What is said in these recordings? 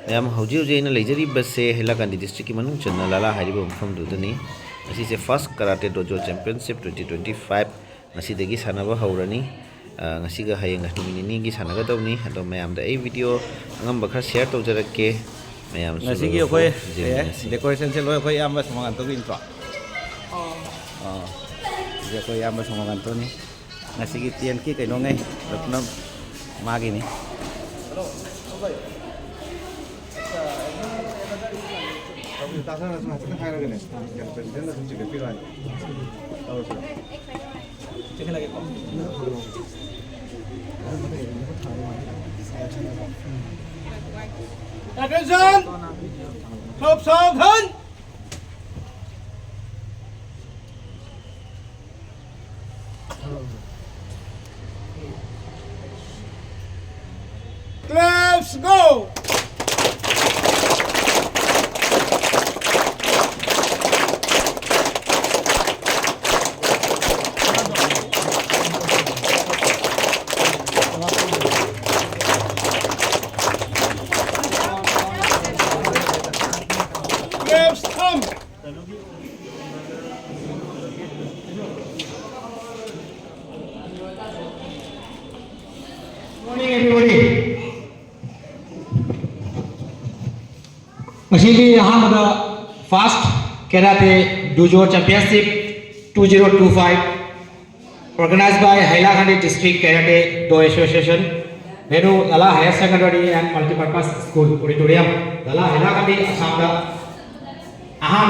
Ma'am हौजी हौजी अना लेजरीबसे Hailakandi district की मनुंग चन्ना लाला हारिबा मफमदुदनी असिसे first karate dojo championship 2025 ngasi sanaba haurani ngasi ga hayeng numini gi sanagadawni ado mayamda ei video ngamba khar share tawjarake mayam ngasi gi okoi decoration se loi okoi amba samangan to intro je okoi amba samangan to ni ngasi gi tian ki kaino ngai lapna magi ni Attention! Top song hun! Let's go! Let's come! Morning everybody. Masih यहाँ मदा Fast Karate Dojo Championship 2025 organized by Hailakandi District Karate Do Association. Nenu Lala Higher Secondary and Multipurpose School Auditorium. Lala Hailakandi Assam Aham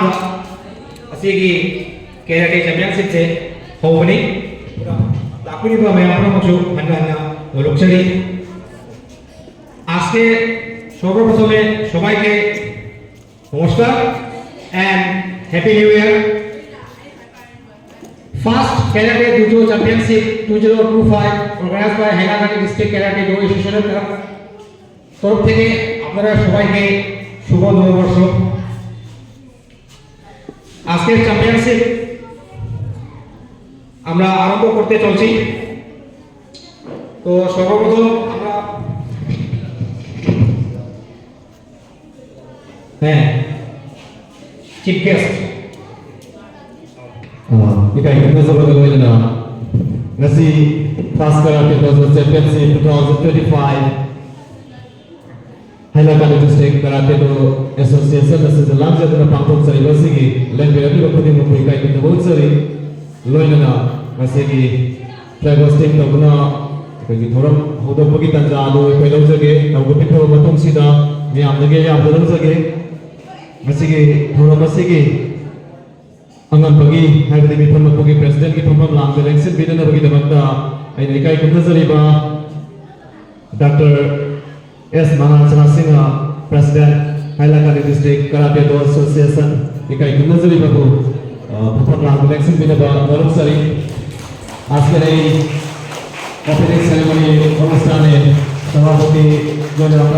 Asigi Karate Championship से होवनी लाकुनी पर मैं अपना मुझे मनवाना लोकचरी आज के सर्वप्रथम में सबाई के नमस्कार and happy new year first karate dojo championship 2025 organised by Hailakandi district karate do association तरफ থেকে আপনারা সবাইকে শুভ নববর্ষ আজকের চ্যাম্পিয়নশিপ আমরা আরম্ভ করতে চলছি তো সর্বপ্রথম আমরা chief guest Ika kita sebagai wajana ngasi Fast Karate Dojo Championship 2025 Hailakandi District Karate Do Association ngasi dalam jadwal panggung sari bersigi lain berarti waktu ini mempunyai kaitan dengan sari loinana ngasi ki flag hosting tabuna bagi thoram hodo bagi tanda ado pelau jage tahu pitho matung sida ni amdage ya amdalam jage ngasi ki thoram ngasi ki angan bagi hari ini thom bagi president ki thom lam election bidana bagi damata ai nikai kunna zariba Dr. S Manachana Singh president Hailakandi District Karate Do Association nikai kunna zariba ko thom lam election bidana balum sari আজকের এই opening ceremony অনুষ্ঠানে সভাপতি জনাব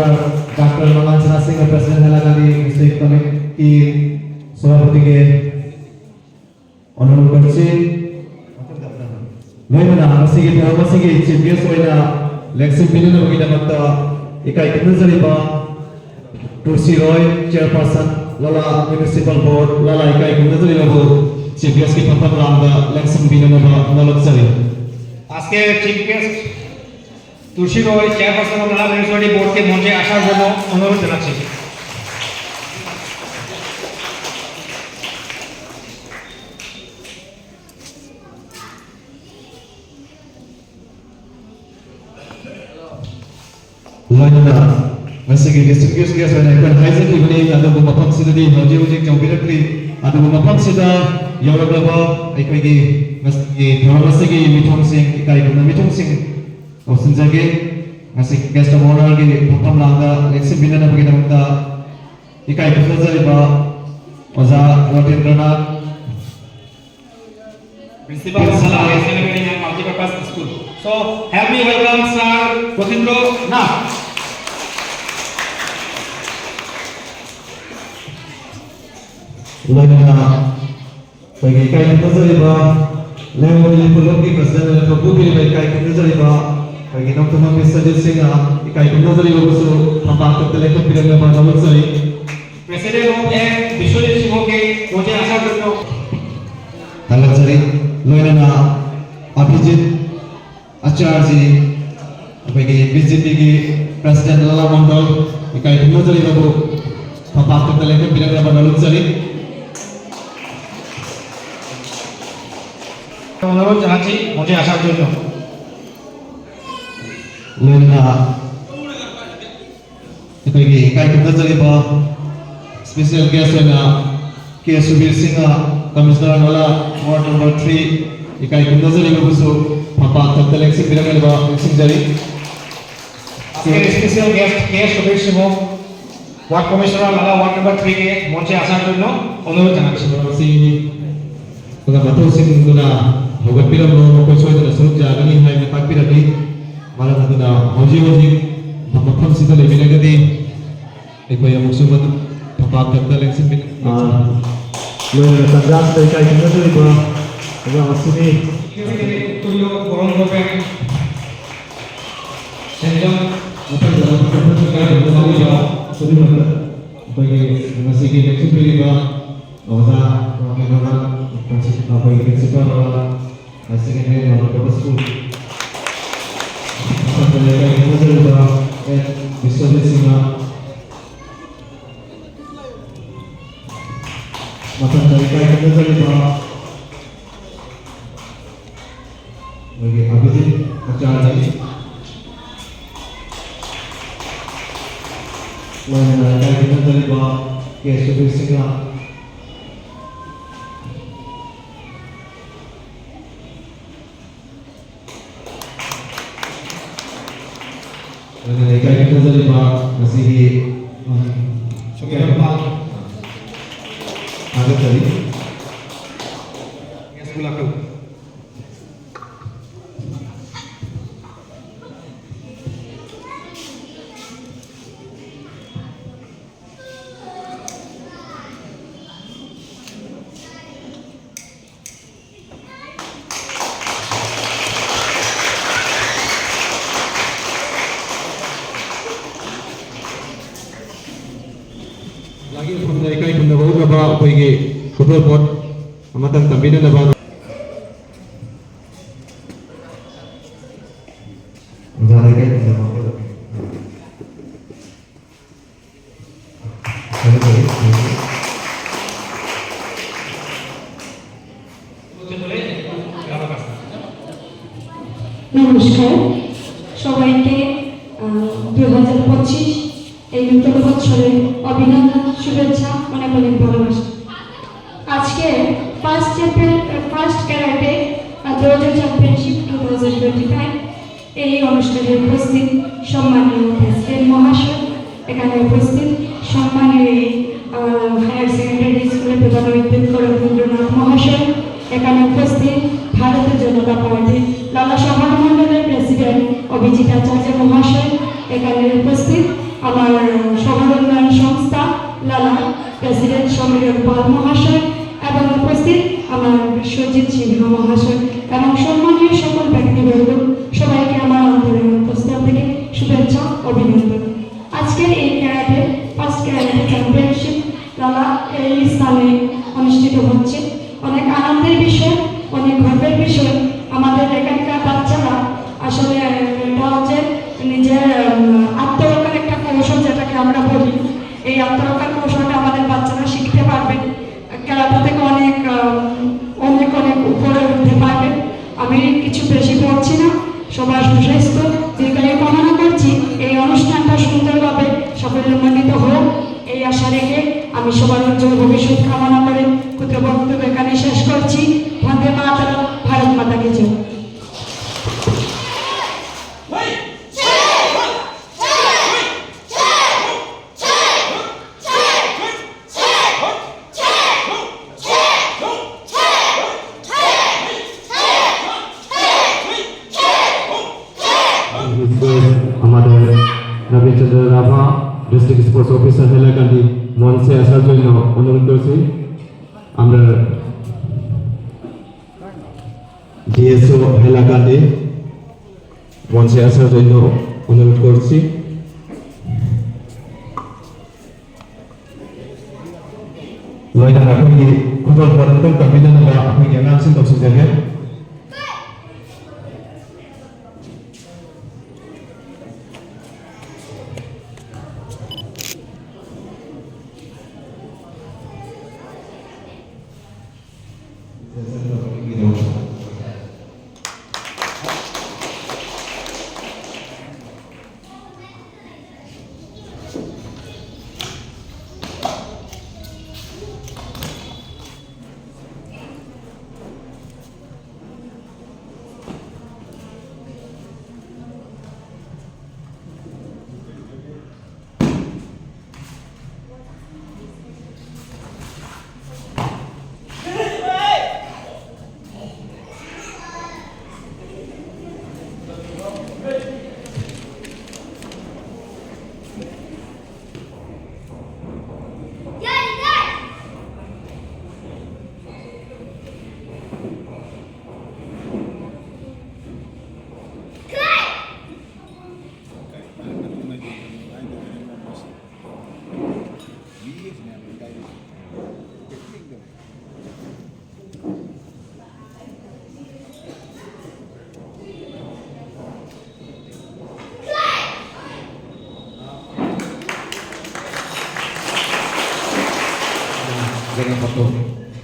doctor Manachana Singh president Hailakandi district committee সভাপতিকে অনুরোধ করছি লইমনা আসিগে ধর্মসিগে chief guest হইনা লেক্সিং বিলিন বগিনা মত একাই কুনজরিবা টুরসি রয় চেয়ারপারসন লালা মিউনিসিপাল বোর্ড লালা একাই কুনজরিবা চিফ গেস্ট কি পম্পম রামদা লেক্সিং বিলিন নলকসারি আজকে চিফ গেস্ট তুলসী রয় চেয়ারপারসন লালা মিউনিসিপালিটি বোর্ডকে মঞ্চে আসার জন্য অনুরোধ জানাচ্ছি Loinana masigi district guest na ikon haisen evening ado bumapam sida di hoji hoji chawbirakli ado bumapam sida yauraglaba ikoi masigi thormasigi mithong sing ikai guna mithong sing osinjage masigi guest of honor gi bumapam langa leksi binana bagi namta ikai guna ba oza Ravindranath Principal Salah Secondary and Multipurpose School. So help me welcome Sir Gosindro Nath. Loinana bagi ikai guna zariba lewo ni pulogi president na kabuki ni ikai guna zariba bagi teman-teman Mr. Singa ikai kumna jari bagusu pampak tertelek pirang lebar nomor sari president of M Biswajit সিংহকে মঞ্চে আসার জন্য tangan sari loina Abhijit Acharji bagi BJP ki President Lala Mandal ikai kumna jari bagu pampak tertelek pirang lebar nomor sari অনুরোধ জানাচ্ছি মঞ্চে আসার জন্য loina ikai kumna jari ba special guest na K. Subir Singha Commissioner Nala Ward number 3 ikai kumna jari bagusu pampak tertelek pirang lebar sing jari আজকের special guest কে সুবীর সিংহ ward commissioner লালা ward number 3 কে মঞ্চে আসার জন্য অনুরোধ জানাচ্ছি si mga matusin na huwag pilang mo ko soy na sunod ja gani hay pagpirati mara na na hoji mamakam sita le binagadi iko yung musumat papagtag talang sin bin lo na tanggap tayo kay kinatuloy ba mga masini তুল্য বরণ করবেন সেজন Matang dalam pertandingan yang berlalu sudah mana bagi masih kita cuci ba oda orang masih apa yang kita suka masih kita orang berapa school sampai lagi kita sudah bisa disini matang dari kita sudah bagi Abhijit Acharji When kita dari bawah K. Subir Singha when kita dari bawah masih ada tadi guest গুলাকে lagi pemulai kai pun dah bawa apa pergi football pot amatan tambina dah bawa Jangan kai pun dah bawa নমস্কার সবাইকে 2025 এই নতুন বছরের অভিনন্দন শুভেচ্ছা অনেক অনেক ভালোবাসা আজকে ফার্স্ট ক্যারাটে দোজো চ্যাম্পিয়নশিপ 2025 এই অনুষ্ঠানে উপস্থিত সম্মানীয় প্রেসিডেন্ট মহাশয় এখানে উপস্থিত সম্মানীয় হায়ার সেকেন্ডারি স্কুলের প্রধান অধ্যক্ষ রবীন্দ্রনাথ মহাশয় এখানে উপস্থিত ভারতীয় জনতা পার্টি লালা শহর মন্ডলের প্রেসিডেন্ট অভিজিৎ আচার্য মহাশয় এখানে উপস্থিত আমার শহর উন্নয়ন সংস্থা লালা প্রেসিডেন্ট সমীরণ পাল মহাশয় এবং উপস্থিত আমার সুজিত সিনহা মহাশয় এবং সম্মানীয় সকল ব্যক্তিবর্গ সবাইকে আমার অন্তরের অন্তঃস্থল থেকে শুভেচ্ছা অভিনন্দন আজকের এই ক্যারাটে ফার্স্ট ক্যারাটে চ্যাম্পিয়নশিপ লালা এই স্থানে অনুষ্ঠিত হচ্ছে অনেক আনন্দের বিষয় অনেক গর্বের বিষয় আমাদের এখানকার বাচ্চারা আসলে এটা হচ্ছে নিজের আত্মরক্ষার একটা কৌশল যেটাকে আমরা বলি এই আত্মরক্ষার কৌশলটা আমাদের বাচ্চারা শিখতে পারবে ক্যারাটা থেকে অনেক অনেক অনেক উপরে উঠতে পারবে আমি কিছু বেশি পড়ছি না সবার সুস্বাস্থ্য দীর্ঘায়ু কামনা করছি এই অনুষ্ঠানটা সুন্দরভাবে সাফল্যমণ্ডিত হোক এই আশা রেখে আমি সবার উজ্জ্বল ভবিষ্যৎ কামনা করে ক্ষুদ্র বক্তব্য এখানে শেষ করছি বন্দে মাতরম ভারত মাতাকে জয় আমাদের নবীন চন্দ্র রাভা ডিস্ট্রিক্ট স্পোর্টস অফিসার হেলাকান্দি মঞ্চে আসার জন্য অনুরোধ করছি আমরা ডিএসও হেলাকান্দি মঞ্চে আসার জন্য অনুরোধ করছি। Loidan akhirnya kudol parantam kabilan na akhirnya nansin tok sejaya.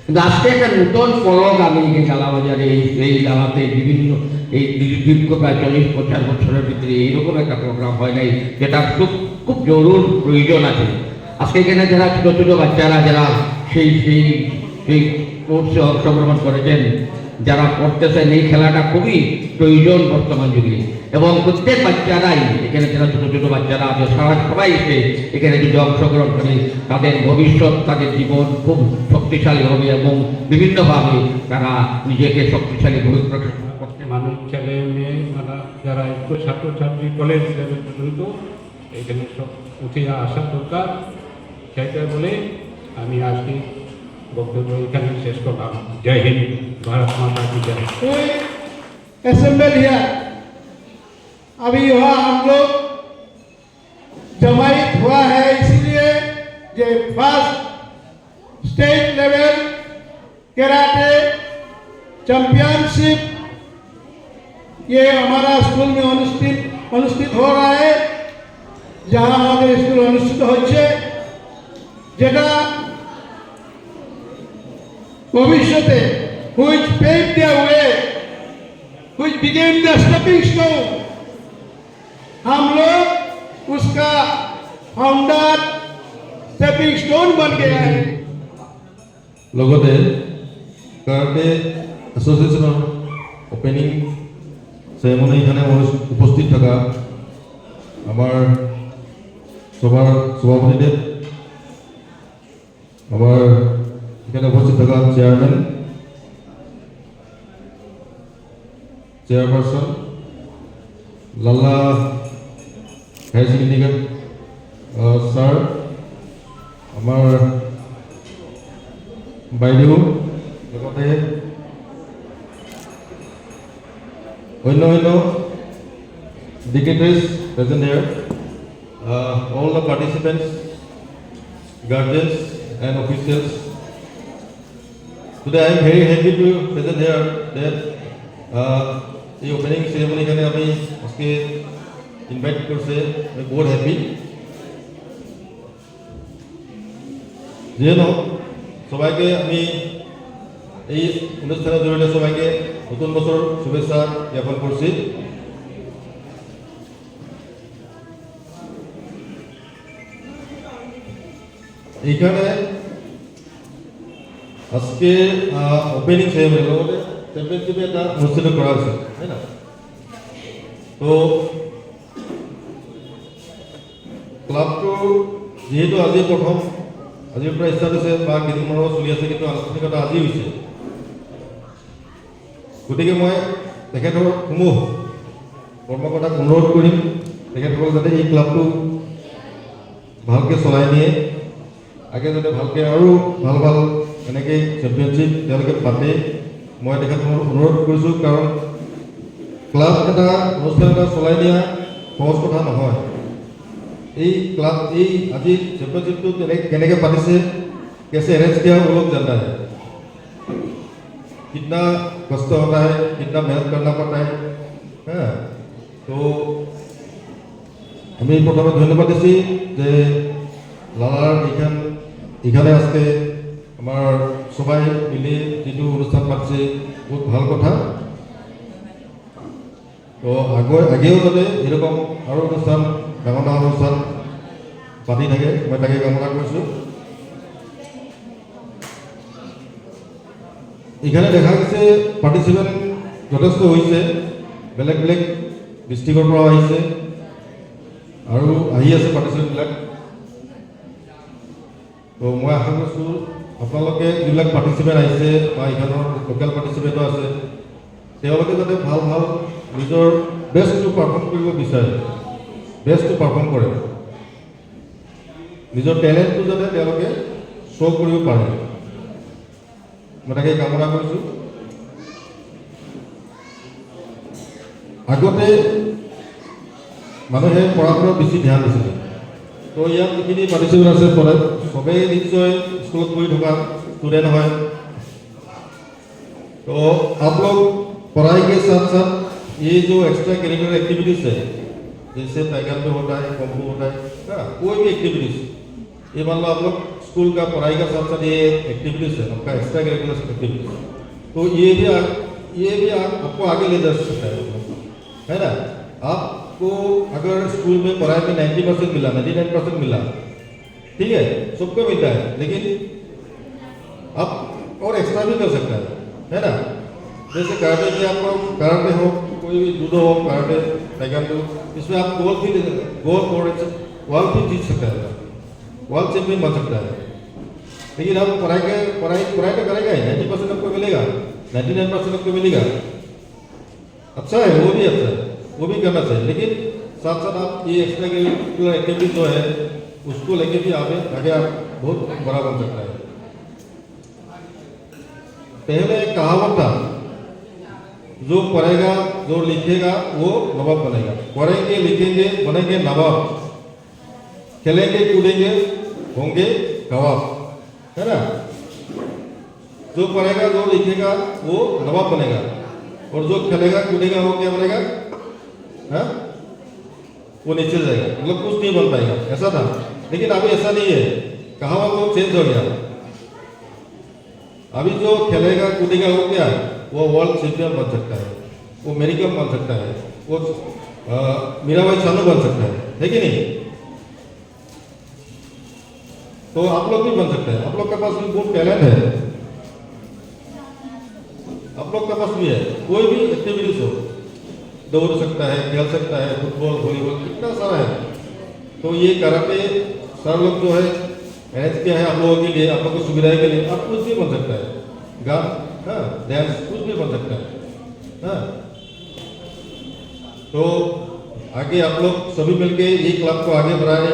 কিন্তু আজকে একটা নতুন ফলক আমি জ্বালাবাজারে এই জ্বালাতে বিভিন্ন এই দীর্ঘ প্রায় 40-50 বছরের ভিতরে এইরকম একটা প্রোগ্রাম হয় নাই, যেটা খুব খুব জরুর প্রয়োজন আছে। আজকে এখানে যারা ছোটো ছোটো বাচ্চারা যারা সেই সেই সেই কোর্সে অংশগ্রহণ করেছেন, যারা করতেছেন, এই খেলাটা খুবই প্রয়োজন বর্তমান যুগে। এবং প্রত্যেক বাচ্চারাই এখানে যারা ছোটো ছোটো বাচ্চারা আছে সারা সবাই এসে এখানে যদি অংশগ্রহণ করে তাদের ভবিষ্যৎ, তাদের জীবন খুব শক্তিশালী হবে এবং বিভিন্নভাবে তারা নিজেকে শক্তিশালী করতে মানুষ ছেলে মেয়ে যারা একটু ছাত্রছাত্রী কলেজ লেভেল পর্যন্ত এখানে সব উঠে আসা দরকার, সেটা বলে আমি আজকে বক্তব্য এখানে শেষ করলাম। জয় হিন্দ, भारत माता की जय। असेंबल हियर अभी यहाँ हम लोग जमायत हुआ है, इसलिए ये first state level karate championship ये हमारा स्कूल में अनुष्ठित हो रहा है, जहाँ हमारे स्कूल अनुष्ठित होच्छे, जेटा भविष्यते which paved their way, which became the stepping stone, हम लोग उसका फाउंडर स्टेपिंग स्टोन बन गया है। লগতে কারাটে অ্যাসোসিয়েশনের ওপেনিং সেরেমনি এখানে উপস্থিত থাকা আমার সবার সভাপতিদের, আমার এখানে উপস্থিত থাকা চেয়ারপারসন লাল্লা হায়ার সেকেন্ডারি স্যার, আমার বাইদেউ, লগতে অন্য অন্য dignitaries present here, all the participants, guardians and officials. Today I am very happy to present here that the opening ceremony এখানে আমি আজকে ইনভাইট করছে, আমি বহুত হ্যাপি। যেন সবাইকে আমি এই অনুষ্ঠানের জড়িয়ে সবাইকে নতুন বছর শুভেচ্ছা জ্ঞাপন করছি। এইখানে আজকে ওপেনিং সেরেমনি লগতে চ্যাম্পিয়নশিপে এটা অনুষ্ঠিত করা হয়েছে, তাই না? তো ক্লাবটো যেহেতু আজি প্ৰথম, আজিৰ পৰা ষ্টাৰ্ট হৈছে বা কেইদিনমানৰ চলি আছে, কিন্তু আনুষ্ঠানিকতা আজি হৈছে। গতিকে মই তেখেতৰ সমূহ কৰ্মকৰ্তাক অনুৰোধ কৰিম তেখেতসকল যাতে এই ক্লাবটো ভালকৈ চলাই নিয়ে, আগে যাতে ভালকৈ আৰু ভাল ভাল এনেকৈ চেম্পিয়নশ্বিপ তেওঁলোকে পাতে। মই তেখেতসকলক অনুৰোধ কৰিছোঁ, কাৰণ ক্লাব এটা অনুষ্ঠান এটা চলাই দিয়া সহজ কথা নহয়। এই ক্লাব এই আজি चैंपियनशिप কেনেকৈ পাতিছে कैसे अरेंज किया वो लोग जानता है, कितना कष्ट होता है, कितना मेहनत करना पड़ता है। हाँ, तो हमें प्रथम धन्यवाद दी जे लालार इखाने आजके हमार सबाई मिली जी अनुष्ठान पातिছে बहुत ভাল কথা। तो আগেও যাতে এরকম আরো অনুষ্ঠান ডাঙৰ ডাঙৰ অনুষ্ঠান পাতি থাকে মই তাকে কামনা কৰিছোঁ। এখানে দেখা গেছে পার্টিসিপেন্ট যথেষ্ট হয়েছে, বেলেগ বেলেগ ডিস্ট্রিক্টৰ পৰা আহিছে আৰু আহি আছে পার্টিসিপেন্টবিলাক। তো মই আশা কৰিছোঁ আপোনালোকে যিবিলাক পার্টিসিপেন্ট আহিছে বা এখানৰ লোকেল পার্টিসিপেন্টও আছে তেওঁলোকে যাতে ভাল ভাল নিজৰ বেষ্টটো পাৰফৰ্ম কৰিব বিচাৰে, বেষ্টটো পাৰফৰ্ম কৰে, নিজৰ টেলেণ্টটো যাতে তেওঁলোকে শ্ব' কৰিব পাৰে মই তাকে কামনা কৰিছোঁ। আগতে মানুহে পঢ়া শুনাত বেছি ধ্যান দিছিলে, তো ইয়াত যিখিনি পাৰ্টিচিপেণ্ট আছে পঢ়ে সবেই নিশ্চয় স্কুলত পঢ়ি থকা स्टूडेंट है। तो आप लोग पढ़ाई के साथ साथ ये जो एक्स्ट्रा करिकुलर एक्टिविटीज है जैसे ताइक्वांडो होता है, कुंफू होता है, कोई भी एक्टिविटीज, ये मान लो आप लोग स्कूल का पढ़ाई का साथ साथ ये एक्टिविटीज है आपका एक्स्ट्रा करिकुलर एक्टिविटीज, तो ये भी आपको आगे ले जा सकता है ना। आपको अगर स्कूल में पढ़ाई में 90% मिला, 99% मिला, ठीक है, सबको मिलता है, लेकिन आप और एक्स्ट्रा भी कर सकता है ना। जैसे कराटे में आपको कराटे हो, कोई भी जूडो हो, कराटे, ताइक्वांडो, इसमें आप गोल्ड भी जीत सकता है, वर्ल्ड चैंपियन बन सकता है। लेकिन आप पढ़ाई तो करेगा ही, 90% आपको मिलेगा, 99% आपको मिलेगा, अच्छा है, वो भी अच्छा है, वो भी करना चाहिए। लेकिन साथ साथ आप ये एक्स्ट्रा करिकुलर एक्टिविटी जो है उसको लेके भी आगे आप बहुत बड़ा बन सकता है। पहले एक कहावत था, जो पढ़ेगा जो लिखेगा वो नवाब बनेगा। पढ़ेंगे लिखेंगे बनेंगे नवाब, खेलेंगे कूदेंगे होंगे गवाब, है ना। जो पढ़ेगा जो लिखेगा वो नवाब बनेगा, और जो खेलेगा कूदेगा वो क्या बनेगा, है वो नीचे जाएगा, मतलब कुछ नहीं बन पाएगा, ऐसा था। लेकिन अभी ऐसा नहीं है, कहावत वो चेंज हो गया। अभी जो खेलेगा कूदेगा वो क्या, वो वर्ल्ड चैंपियन बन सकता है, वो मेरी कम बन सकता है, वो मीराबाई चानू बन सकता है कि नहीं। तो आप लोग भी बन सकते हैं, आप लोग के पास भी बहुत टैलेंट है, आप लोग के पास भी है। कोई भी एक्टिविटीज हो, दौड़ सकता है, खेल सकता है, फुटबॉल वॉलीबॉल कितना सारा है। तो ये कराटे सर लोग जो है अरेंज किया है आप लोगों के लिए, आप लोगों को सुविधाएं के लिए, आप कुछ भी बन सकता है, गान, हाँ, डांस, कुछ भी बन सकता है, हाँ। तो आगे आप लोग सभी मिलके ये क्लब को आगे बढ़ाए।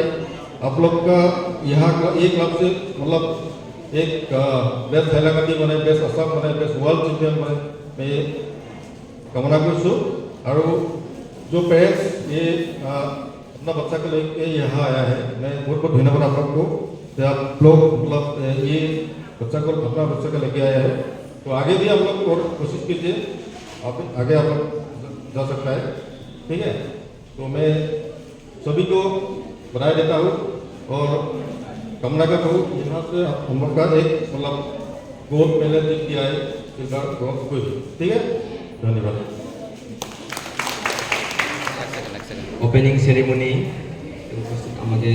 आप लोग का यहाँ ये क्लब से मतलब एक बेस्ट हैलाकानी बने, बेस्ट असम बने, बेस्ट वर्ल्ड चैंपियन बने, मैं कामना करूँ। और जो पेरेंट्स ये अपना बच्चा को लेके यहाँ आया है, मैं बहुत बहुत धन्यवाद आप लोग को। आप लोग मतलब ये बच्चा को अपना बच्चा को लेके आया है, तो आगे भी आप लोग और कोशिश कीजिए, आप आगे आप लोग जा सकता है, ठीक है। तो मैं सभी को बधाई देता हूँ और कामना करता हूँ यहाँ से हम लोग का एक मतलब गोल्ड मेडल जीत किया है इस बार, ठीक है, धन्यवाद। ओपनिंग सेरेमनी हमारे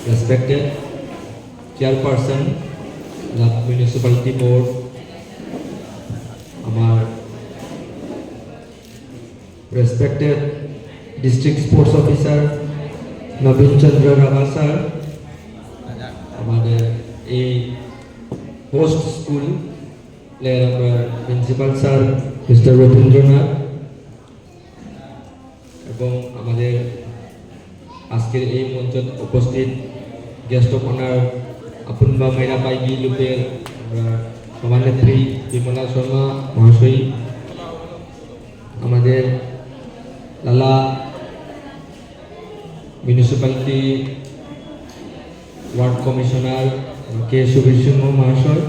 रेस्पेक्टेड चेयरपर्सन म्यूनिसिपैलिटी बोर्ड, हमार respected district sports officer Naveen Chandra Rabha sir, हमारे a post school principal sir mister Rabindranath, এবং আমাদের আজকের এই মঞ্চত উপস্থিত গেস্ট অফ অনার আপন বা মেরা পাইগি লুপের আমরা সভানেত্রী বিমলা শর্মা মহাশয়ী, আমাদের লালা মিউনিসিপ্যালিটি ওয়ার্ড কমিশনার কে সুবীর সিংহ মহাশয়,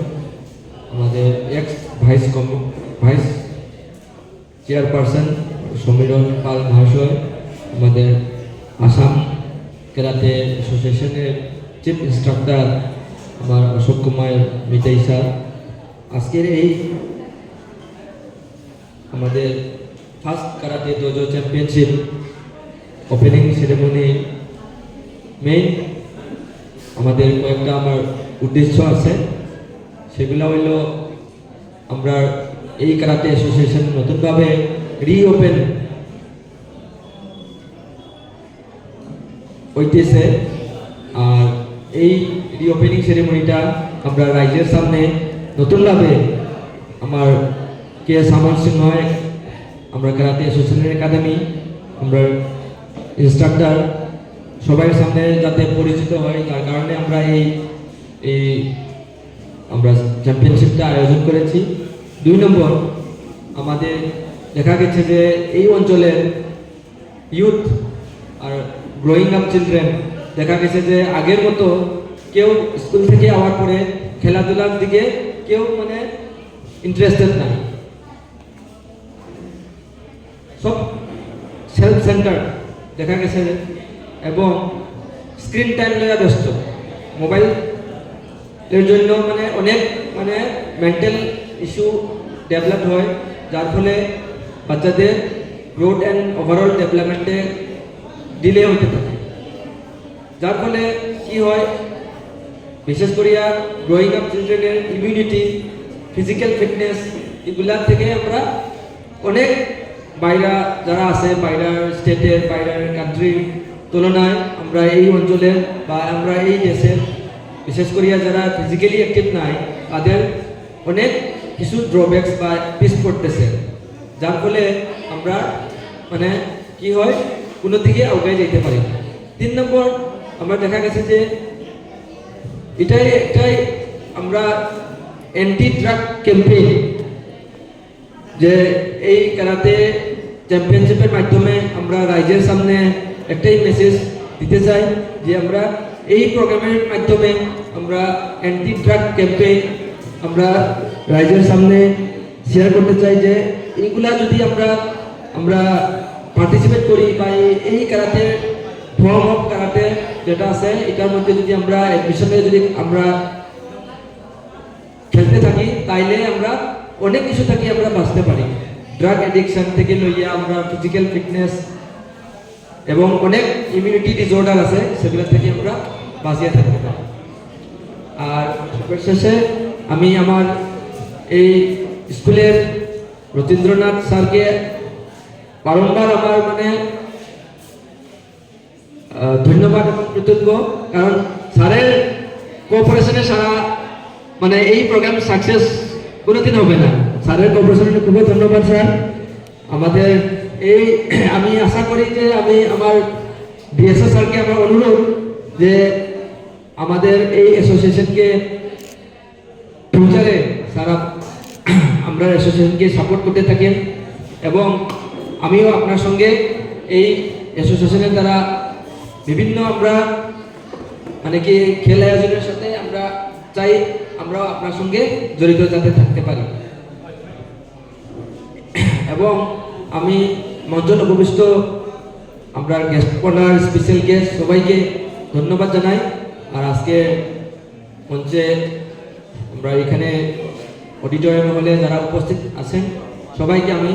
আমাদের এক্স ভাইস চেয়ারপারসন সমীরণ পাল মহাশয়, আমাদের আসাম ক্যারাটে অ্যাসোসিয়েশনের চিফ ইনস্ট্রাক্টর আমার অশোক কুমার মিতাই স্যার, আজকের এই আমাদের first karate dojo championship opening ceremony main আমাদের কয়েকটা আমার উদ্দেশ্য আছে। সেগুলো হইল আমরা এই কারাতে অ্যাসোসিয়েশন নতুনভাবে রিওপেন হইতেছে, আর এই রিওপেনিং সেরেমনিটা আমরা রাইজের সামনে নতুনভাবে আমার কে সামান সিংহ আমরা কারাতে অ্যাসোসিয়েশন একাডেমি আমরা ইনস্ট্রাক্টর সবাই সামনে যাতে পরিচিত হয়, তার কারণে আমরা এই আমরা চ্যাম্পিয়নশিপটা আয়োজন করেছি। 2 নম্বর, আমাদের দেখা গেছে যে এই অঞ্চলের ইউথ আর গ্রোয়িং আপ চিলড্রেন দেখা গেছে যে আগের মতো কেউ স্কুল থেকে আওয়ার পরে খেলাধুলার দিকে কেউ মানে ইন্টারেস্টেড নাই, সব সেলফ সেন্টার দেখা গেছে এবং স্ক্রিন টাইম নিয়ে ব্যস্ত। মোবাইল এর জন্য মানে অনেক মানে মেন্টাল ইস্যু ডেভেলপ হয়, যার ফলে বাচ্চাদের গ্রোথ অ্যান্ড ওভারঅল ডেভেলপমেন্টে ডিলে হতে থাকে। যার ফলে কি হয়, বিশেষ করিয়া গ্রোয়িং আপ চিলড্রেনের ইমিউনিটি, ফিজিক্যাল ফিটনেস এগুলার থেকে আমরা অনেক বাইরা যারা আছে বাইরের স্টেটের বাইরের কান্ট্রির তুলনায় আমরা এই অঞ্চলের বা আমরা এই দেশের বিশেষ করিয়া যারা ফিজিক্যালি অ্যাক্টিভ নাই তাদের অনেক কিছু ড্রব্যাকস বা পিস পড়তেছে, যার ফলে আমরা মানে কি হয় কোনো দিকে আগে যেতে পারি। 3 নম্বর, আমরা দেখা গেছে যে এটাই আমরা অ্যান্টি ড্রাগ ক্যাম্পেইন, যে এই কারাতে চ্যাম্পিয়নশিপের মাধ্যমে আমরা রাইজের সামনে একটাই মেসেজ দিতে চাই যে আমরা এই প্রোগ্রামের মাধ্যমে আমরা অ্যান্টি ড্রাগ ক্যাম্পেইন আমরা রাইজের সামনে শেয়ার করতে চাই যে এইগুলা যদি আমরা পার্টিসিপেট করি বা এই কারাতে ফর্ম অফ কারাতে যেটা আছে এটার মধ্যে যদি আমরা অ্যাডমিশনে যদি আমরা খেলতে থাকি তাইলে আমরা অনেক কিছু থেকে আমরা বাঁচতে পারি। ড্রাগ অ্যাডিকশন থেকে লইয়া আমরা ফিজিক্যাল ফিটনেস এবং অনেক ইমিউনিটি ডিসঅর্ডার আছে সেগুলো থেকে আমরা বাঁচিয়ে থাকতে পারি। আর শেষে আমি আমার এই স্কুলের রতীন্দ্রনাথ স্যারকে বারংবার আমার মানে ধন্যবাদ এবং কৃতজ্ঞ, কারণ স্যারের কোঅপারেশনে সারা মানে এই প্রোগ্রাম সাকসেস কোনোদিন হবে না। স্যারের কোঅপারেশনের খুবই ধন্যবাদ স্যার। আমাদের এই আমি আশা করি যে আমি আমার ডিএসও স্যারকে আমার অনুরোধ যে আমাদের এই অ্যাসোসিয়েশনকে ফিউচারে সারা আমরা অ্যাসোসিয়েশনকে সাপোর্ট করতে থাকেন এবং আমিও আপনার সঙ্গে এই অ্যাসোসিয়েশনের দ্বারা বিভিন্ন আমরা মানে কি খেলা আয়োজনের সাথে আমরা চাই আমরা আপনার সঙ্গে জড়িত যাতে থাকতে পারি। এবং আমি মঞ্চে উপবিষ্ট আমরা গেস্ট কর্নার স্পেশাল গেস্ট সবাইকে ধন্যবাদ জানাই। আর আজকে মঞ্চে আমরা এখানে অডিটোরিয়াম হলে যারা উপস্থিত আছেন সবাইকে আমি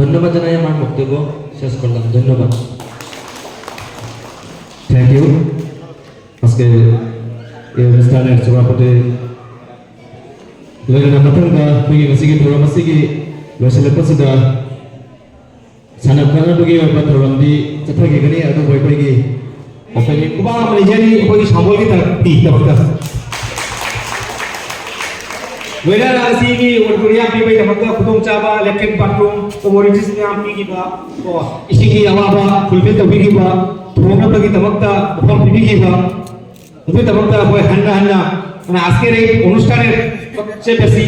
ধন্যবাদ জানাই। আমার বক্তব্য শেষ করলাম, ধন্যবাদ। Thank you. আজকে এই অনুষ্ঠানের সভাপতি Lagana matangda bagi masigi program masigi loisilapasida sanakana bagi ba program di chathagi gani adu boy bagi opening kuba malaysiani bagi sambol kita di tabta weda asi ni auditorium pi bai tabta khudong chaba lecture bathroom communities ni ampi ki ba isi ki awa ba fulfill tabi ki ba program bagi tabta form pi ki ba ubi tabta boy hanna মানে আজকের এই অনুষ্ঠানের সবচেয়ে বেশি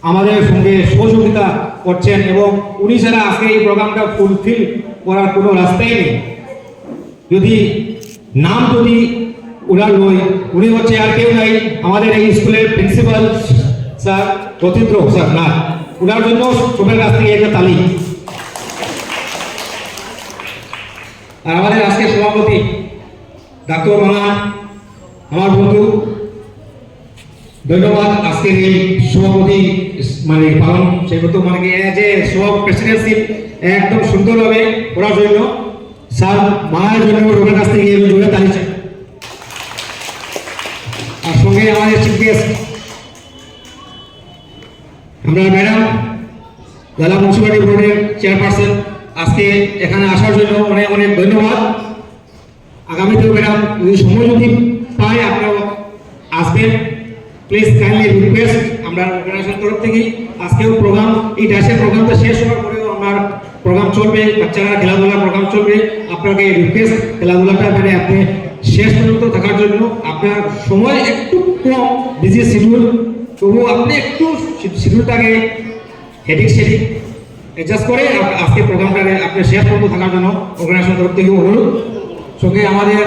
আমাদের সঙ্গে সহযোগিতা করছেন এবং উনি ছাড়া আজকে এই প্রোগ্রামটা ফুলফিল করার কোনো রাস্তাই নেই। যদি নাম যদি ওনার লই, উনি হচ্ছে আর কেউ নাই, আমাদের এই স্কুলের প্রিন্সিপাল স্যার যতীন্দ্র স্যার না, ওনার জন্য সবার কাছ থেকে একটা তালি। আর আমাদের আজকে সভাপতি ডাক্তার মানান আমার বন্ধু, ধন্যবাদ আজকের এই সভাপতি মানে পালন সেগুলো মানে যে সব প্রেসিডেন্সি একদম সুন্দরভাবে করার জন্য স্যার মায়ের জন্য ওনার কাছ থেকে জোরে তালি চাই। আর সঙ্গে আমাদের চিফ গেস্ট আমরা ম্যাডাম জেলা মিউনিসিপালিটি বোর্ডের চেয়ারপারসন, আজকে এখানে আসার জন্য অনেক অনেক ধন্যবাদ। আগামীতেও ম্যাডাম যদি সময় যদি পাই আপনারা আসবেন, প্লিজ কাইন্ডলি রিকোয়েস্ট। আমরা অর্গানাইজেশন তরফ থেকে আজকেও প্রোগ্রাম, এই ডান্সের প্রোগ্রামটা শেষ হওয়ার পরেও আমার প্রোগ্রাম চলবে, বাচ্চারা খেলাধুলার প্রোগ্রাম চলবে। আপনাকে রিকোয়েস্ট খেলাধুলাটা মানে আপনি শেষ পর্যন্ত থাকার জন্য। আপনার সময় একটু কম, বিজি শিডিউল, তবুও আপনি একটু শিডিউলটাকে হেডিক অ্যাডজাস্ট করে আজকে প্রোগ্রামটাকে আপনি শেষ পর্যন্ত থাকার জন্য অর্গানাইজেশন তরফ থেকে অনুরোধ। সঙ্গে আমাদের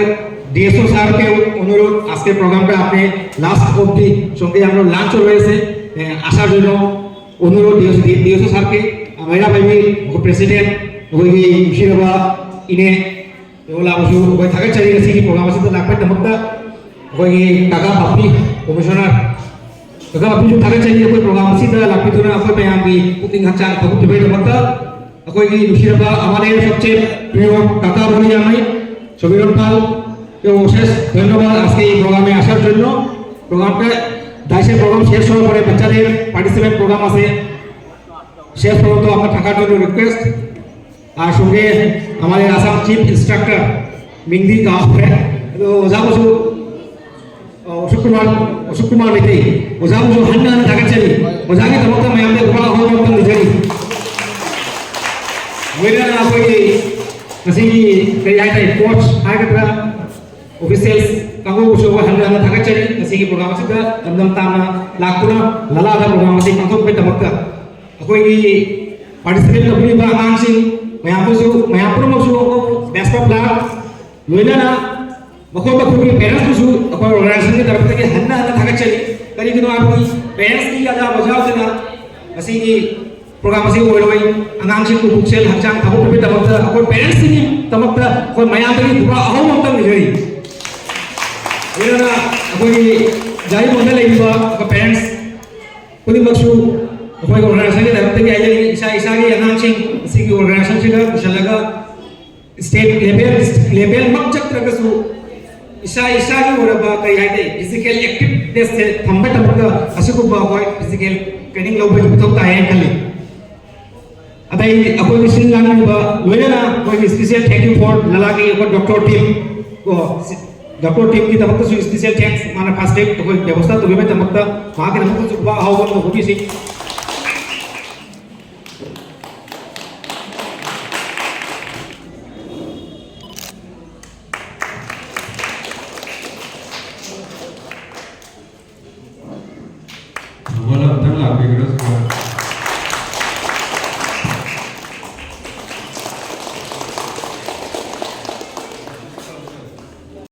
ডিএসও স্যারকেও অনুরোধ, আজকের প্রোগ্রামটা আপনি লাস্ট অবধি, সঙ্গে আমরা লাঞ্চও রয়েছে, আসার জন্য অনুরোধ ডিএসও স্যারকে। মেরা ভাবি প্রেসিডেন্ট ওই মুশিরাবা ইনে ওলা বসু ওই থাকে চাই গেছি কি প্রোগ্রাম আছে তো লাগবে তেমনটা ওই টাকা পাপি কমিশনার টাকা পাপি जो থাকে চাই कोई प्रोग्राम আছে তো লাগবে তো না আপনি পেয়াম কি কুকিং হাচান থাকুক দিবে তেমনটা ওই মুশিরাবা আমাদের সবচেয়ে প্রিয় কাকা বলি আমি সবিরন পাল কেউ অশেষ ধন্যবাদ আজকে এই প্রোগ্রামে আসার জন্য। প্রোগ্রামটা দাইশের প্রোগ্রাম শেষ হওয়ার পরে বাচ্চাদের পার্টিসিপেট প্রোগ্রাম আছে, শেষ পর্যন্ত আপনার থাকার জন্য রিকোয়েস্ট। আর সঙ্গে আমাদের আসাম চিফ ইন্সট্রাক্টর মিংদি গাঁও ওঝা বসু অশোক কুমার মেতে ওঝা বসু হান্না থাকাচ্ছেন ওঝাকে তেমন আমাদের ঘোরা হওয়ার মতো নিজেরই Wira apa ini? Masih kayak ada coach, ada kita officials, kamu coba hendak thakak cari, masih program masih ada, dalam tanah lakuna, lala ada program masih kamu kita makta. Aku ini participate tapi bahkan sih, saya pun masuk best of luck. Wira na, aku ini parents masuk, aku organisasi ni terus kita hendak thakak cari, kali itu aku parents ni ada bajau sana, masih program masih boleh angang sih kubuk sel hacang kamu tapi tak makta aku parents ini tak makta aku mayat ini buka awal makta ni jadi ini na aku ini jadi model lagi aku parents kuni maksud aku ini organisasi ni dapat lagi aja isa ni angang sih masih organisasi sih kan misalnya kan state level makcak terus isa ni orang apa kayak ada physical activeness tambah tak makta asal aku physical training lalu betul tahu kali. आता ये अकोई mission लाने में लोगे ना कोई special thank you for ललाकी अकोई doctor team की तमक तो स्पेशल थैंक्स माना फास्ट एड तो कोई व्यवस्था तो भी में तमक तो वहाँ के तमक तो सुबह हाउ बन होती सी बोला तंग लाभ भी करो